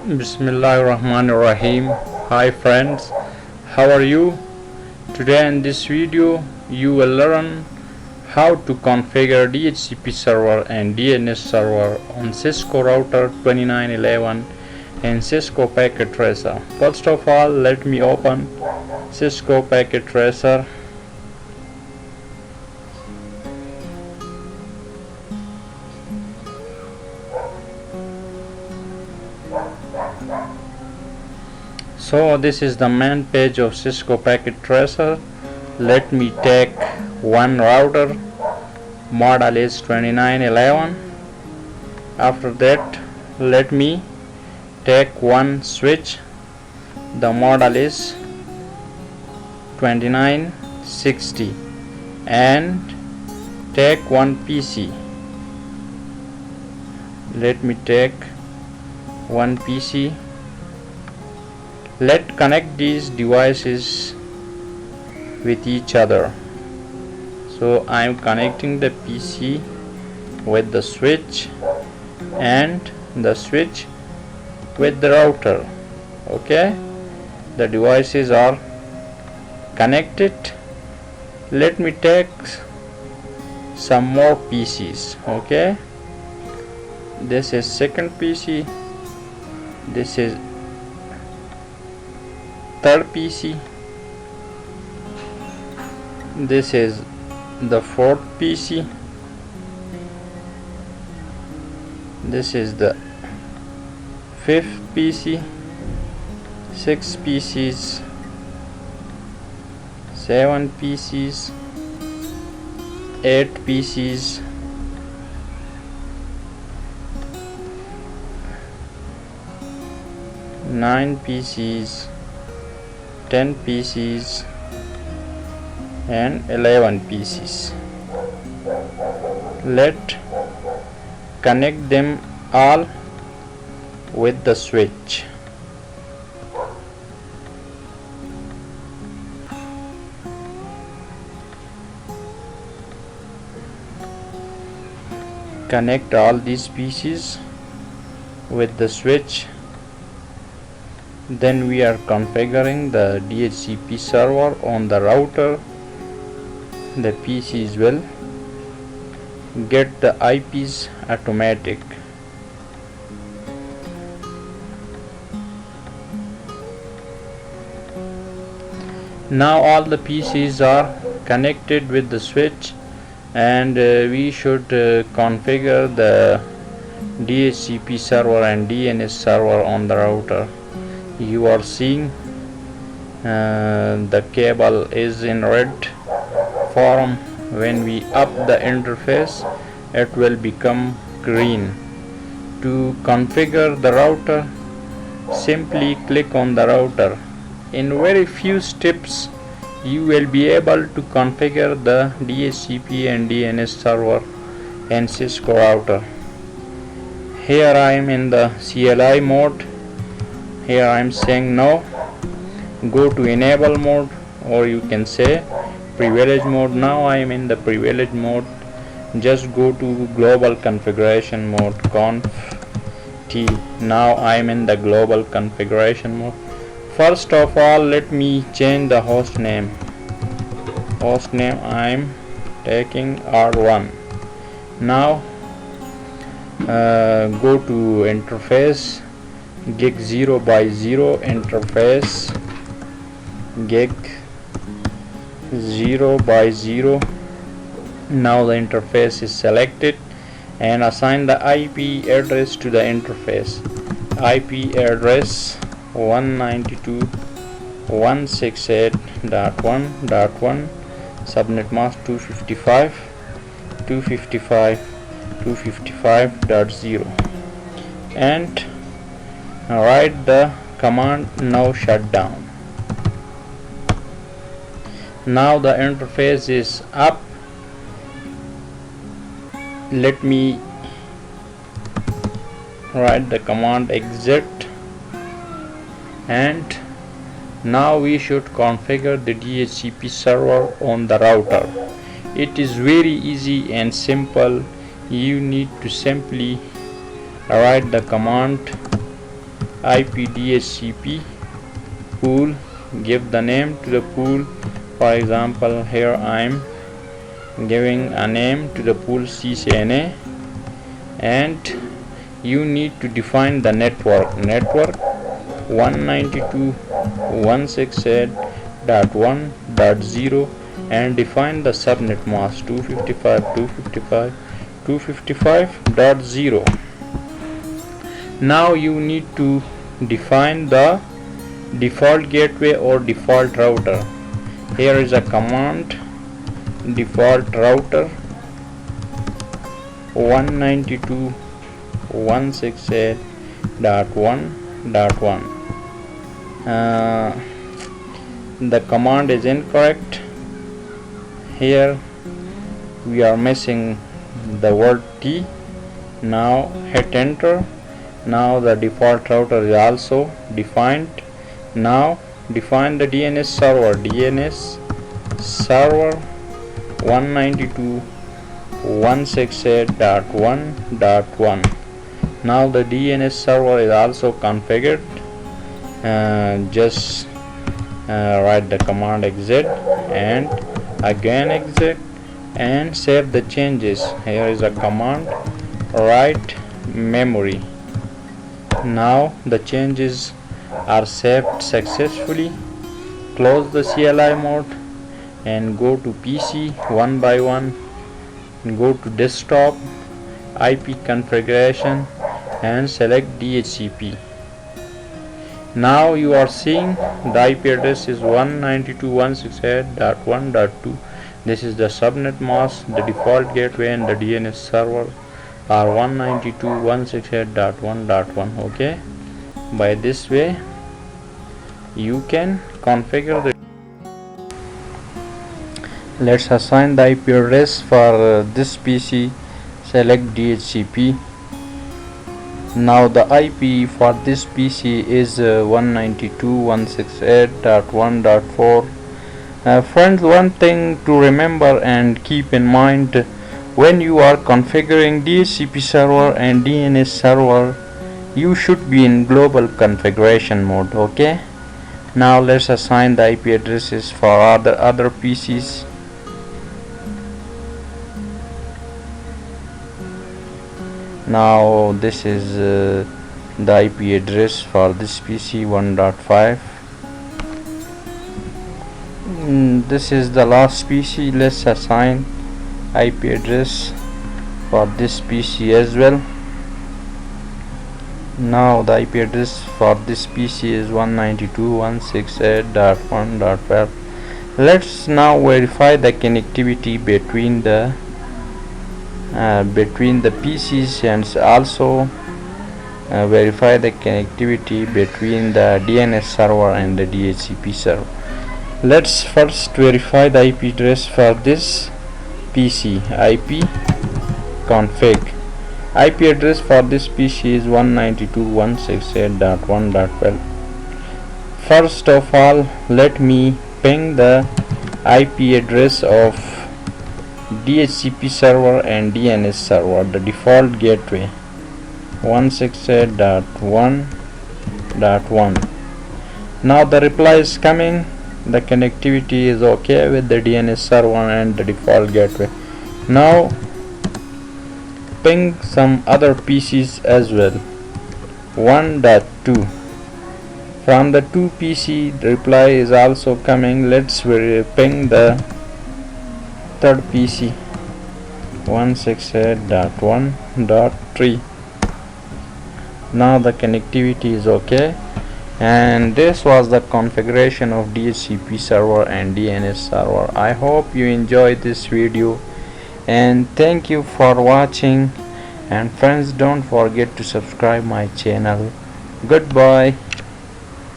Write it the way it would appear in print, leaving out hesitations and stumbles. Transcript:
Bismillahirrahmanirrahim. Hi friends, how are you? Today in this video you will learn how to configure DHCP server and DNS server on Cisco router 2911 and Cisco packet tracer. First of all, let me open Cisco packet tracer. So this is the main page of Cisco packet tracer. Let me take one router, model is 2911. After that, let me take one switch, the model is 2960, and take one PC. Let me take one PC. Let's connect these devices with each other. So I am connecting the PC with the switch and the switch with the router. Okay, the devices are connected. Let me take some more PCs. Okay, this is second PC, this is third PC, this is the fourth PC, this is the fifth PC, 6 PCs, 7 PCs, 8 PCs, 9 PCs, 10 PCs and 11 PCs. Let's connect them all with the switch. Connect all these PCs with the switch. Then we are configuring the DHCP server on the router. The PCs will get the IPs automatic. Now all the PCs are connected with the switch, and we should configure the DHCP server and DNS server on the router. You are seeing the cable is in red form. When we up the interface, it will become green. To configure the router, simply click on the router. In very few steps you will be able to configure the DHCP and DNS server and Cisco router. Here I am in the CLI mode. Here I am saying no. Go to enable mode, or you can say privilege mode. Now I am in the privilege mode. Just go to global configuration mode, conf t. Now I am in the global configuration mode. First of all, let me change the host name. Host name I am taking R1. Now go to interface, gig 0 by 0 interface, gig 0 by 0. Now the interface is selected, and assign the IP address to the interface. IP address 192.168.1.1, subnet mask 255.255.0, and write the command now shut down. Now the interface is up. Let me write the command exit, and now we should configure the DHCP server on the router. It is very easy and simple. You need to simply write the command IP DHCP pool, give the name to the pool. For example, here I am giving a name to the pool CCNA, and you need to define the network 192.168.1.0 and define the subnet mask 255.255.255.0. Now you need to define the default gateway or default router. Here is a command: default router 192.168.1.1. The command is incorrect. Here we are missing the word T. Now hit enter. Now the default router is also defined. Now define the DNS server 192.168.1.1. Now the DNS server is also configured. Just write the command exit and again exit and save the changes. Here is a command: write memory. Now the changes are saved successfully. Close the CLI mode and go to PC one by one. Go to desktop, IP configuration and select DHCP. Now you are seeing the IP address is 192.168.1.2. This is the subnet mask. The default gateway and the DNS server are 192.168.1.1. okay, by this way you can configure the. Let's assign the IP address for this PC. Select DHCP. Now the IP for this PC is 192.168.1.4. Friends, one thing to remember and keep in mind: when you are configuring DHCP server and DNS server, you should be in global configuration mode. Okay. Now let's assign the IP addresses for other PCs. Now this is the IP address for this PC 1.5. This is the last PC. Let's assign IP address for this PC as well. Now the IP address for this PC is 192.168.1.12. Let's now verify the connectivity between the PCs and also verify the connectivity between the DNS server and the DHCP server. Let's first verify the IP address for this PC. IP config. IP address for this PC is 192.168.1.12. First of all, let me ping the IP address of DHCP server and DNS server, the default gateway 168.1.1. Now the reply is coming. The connectivity is okay with the DNS server and the default gateway. Now ping some other PCs as well. 1.2. From the 2 PC the reply is also coming. Let's ping the third PC 168.1.3. Now the connectivity is okay, and this was the configuration of DHCP server and DNS server. I hope you enjoyed this video, and thank you for watching. And friends, don't forget to subscribe my channel. Goodbye.